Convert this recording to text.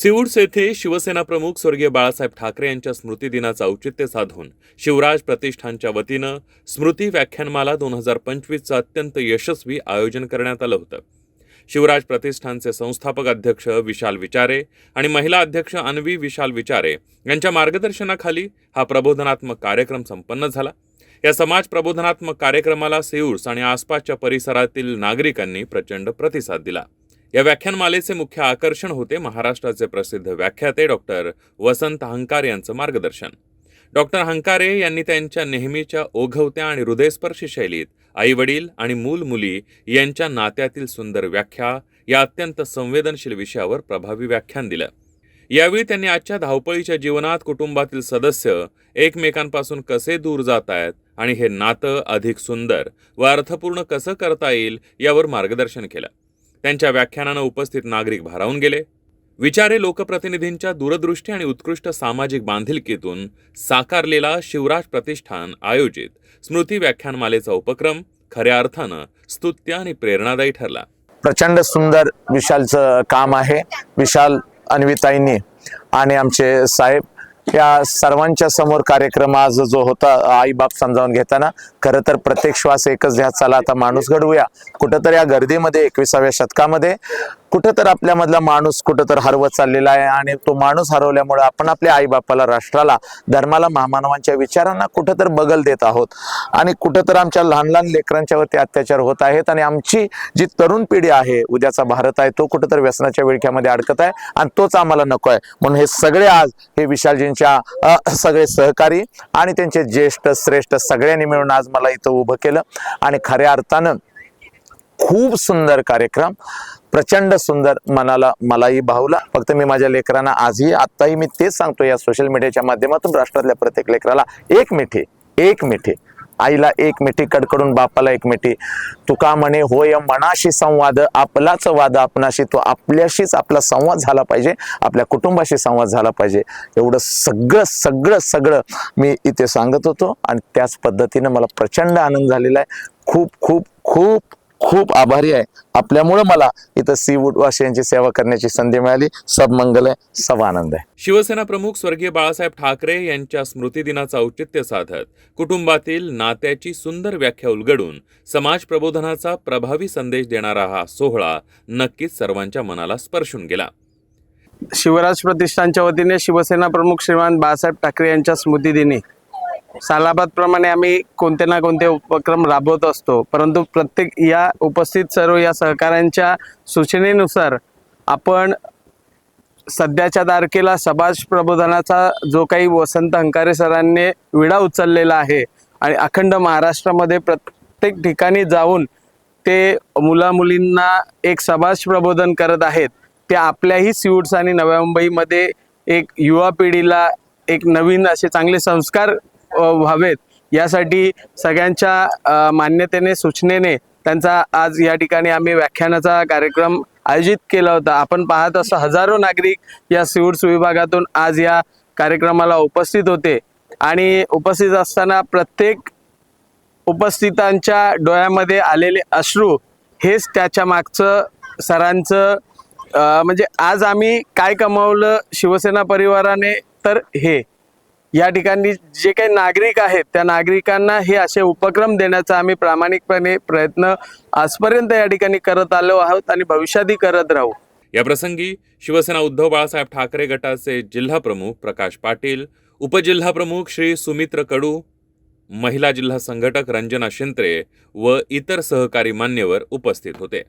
सिऊड्स येथे शिवसेना प्रमुख स्वर्गीय बाळासाहेब ठाकरे यांच्या स्मृतिदिनाचं औचित्य साधून शिवराज प्रतिष्ठानच्या वतीनं स्मृती व्याख्यानमाला 2025चं अत्यंत यशस्वी आयोजन करण्यात आलं होतं. शिवराज प्रतिष्ठानचे संस्थापक अध्यक्ष विशाल विचारे आणि महिला अध्यक्ष अन्वी विशाल विचारे यांच्या मार्गदर्शनाखाली हा प्रबोधनात्मक कार्यक्रम संपन्न झाला. या समाज प्रबोधनात्मक कार्यक्रमाला सिऊड्स आणि आसपासच्या परिसरातील नागरिकांनी प्रचंड प्रतिसाद दिला. या व्याख्यानमालेचे मुख्य आकर्षण होते महाराष्ट्राचे प्रसिद्ध व्याख्याते डॉक्टर वसंत हंकारे यांचं मार्गदर्शन. डॉक्टर हंकारे यांनी त्यांच्या नेहमीच्या ओघवत्या आणि हृदयस्पर्शी शैलीत आईवडील आणि मूल मुली यांच्या नात्यातील सुंदर व्याख्या या अत्यंत संवेदनशील विषयावर प्रभावी व्याख्यान दिलं. यावेळी त्यांनी आजच्या धावपळीच्या जीवनात कुटुंबातील सदस्य एकमेकांपासून कसे दूर जात आहेत आणि हे नातं अधिक सुंदर व अर्थपूर्ण कसं करता येईल यावर मार्गदर्शन केलं. त्यांच्या व्याख्यानानं उपस्थित नागरिक भारावून गेले. विचारे लोकप्रतिनिधींच्या दूरदृष्टी आणि उत्कृष्ट सामाजिक बांधिलकीतून साकारलेला शिवराज प्रतिष्ठान आयोजित स्मृती व्याख्यानमालेचा उपक्रम खऱ्या अर्थानं स्तुत्य आणि प्रेरणादायी ठरला. प्रचंड सुंदर विशालचं काम आहे. विशाल, अन्विताईंनी आणि आमचे साहेब या सर्वांच्या समोर कार्यक्रम आज जो होता आई बाप समजावून घेताना, खरं तर प्रत्येक श्वास एकच घ्या, चला आता माणूस घडवूया. कुठंतरी या गर्दीमध्ये 21व्या शतकामध्ये कुठंतर आपल्यामधला माणूस कुठंतर हरवत चाललेला आहे आणि तो माणूस हरवल्यामुळे आपण आपल्या आई बापाला, राष्ट्राला, धर्माला, महामानवांच्या विचारांना कुठंतर बगल देत आहोत आणि कुठंतर आमच्या लहान लहान लेकरांच्यावरती अत्याचार होत आहेत आणि आमची जी तरुण पिढी आहे, उद्याचा भारत आहे, तो कुठंतर व्यसनाच्या विळख्यामध्ये अडकत आहे आणि तोच आम्हाला नको आहे. म्हणून हे सगळे आज हे विशालजींच्या सगळे सहकारी आणि त्यांचे ज्येष्ठ श्रेष्ठ सगळ्यांनी मिळून आज मला इथं उभं केलं आणि खऱ्या अर्थानं खूप सुंदर कार्यक्रम, प्रचंड सुंदर, मलाही भावला. फक्त मी माझ्या लेकरांना आजही आत्ताही मी तेच सांगतो या सोशल मीडियाच्या माध्यमातून, राष्ट्रातल्या प्रत्येक लेकराला एक मिठी आईला एक मिठी, कडकडून बापाला एक मिठी. तुका म्हणे होय मनाशी संवाद, आपलाच वाद आपणाशी. तो आपल्याशीच आपला संवाद झाला पाहिजे, आपल्या कुटुंबाशी संवाद झाला पाहिजे. एवढं सगळं मी इथे सांगत होतो आणि त्याच पद्धतीनं मला प्रचंड आनंद झालेला आहे. खूप आभारी आहे. आपल्यामुळे मला इथं सीवूड वासियांची सेवा करण्याची संधी मिळाली. सब मंगल आहे, सब आनंद आहे. शिवसेना प्रमुख स्वर्गीय बाळासाहेब ठाकरे यांच्या स्मृतिदिनाचं औचित्य साधत कुटुंबातील नात्याची सुंदर व्याख्या उलगडून समाज प्रबोधनाचा प्रभावी संदेश देणारा हा सोहळा नक्कीच सर्वांच्या मनाला स्पर्शून गेला. शिवराज प्रतिष्ठानच्या वतीने शिवसेना प्रमुख श्रीमान बाळासाहेब ठाकरे यांच्या स्मृतिदिनी सालाबादप्रमाणे आम्ही कोणते ना कोणते उपक्रम राबवत असतो, परंतु प्रत्येक या उपस्थित सर्व या सहकाऱ्यांच्या सूचनेनुसार आपण सध्याच्या तारखेला समाज प्रबोधनाचा जो काही वसंत हंकारे सरांनी विडा उचललेला आहे आणि अखंड महाराष्ट्रामध्ये प्रत्येक ठिकाणी जाऊन ते मुलामुलींना एक समाज प्रबोधन करत आहेत, ते आपल्याही सिऊड्स आणि नव्या मुंबईमध्ये एक युवा पिढीला एक नवीन असे चांगले संस्कार व्हावेत यासाठी सगळ्यांच्या मान्यतेने, सूचनेने त्यांचा आज या ठिकाणी आम्ही व्याख्यानाचा कार्यक्रम आयोजित केला होता. आपण पाहत असं हजारो नागरिक या सिऊड्स विभागातून आज या कार्यक्रमाला उपस्थित होते आणि उपस्थित असताना प्रत्येक उपस्थितांच्या डोळ्यामध्ये आलेले अश्रू हेच त्याच्या मागचं सरांचं म्हणजे आज आम्ही काय कमावलं शिवसेना परिवाराने, तर हे या ठिकाणी जे काही नागरिक आहेत त्या नागरिकांना हे असे उपक्रम देण्याचा आम्ही प्रामाणिकपणे प्रयत्न आजपर्यंत या ठिकाणी करत आलो आहोत आणि भविष्यातही करत राहू. या प्रसंगी शिवसेना उद्धव बाळासाहेब ठाकरे गटाचे जिल्हा प्रमुख प्रकाश पाटील, उपजिल्हा प्रमुख श्री सुमित्र कडू, महिला जिल्हा संघटक रंजना शिंत्रे व इतर सहकारी मान्यवर उपस्थित होते.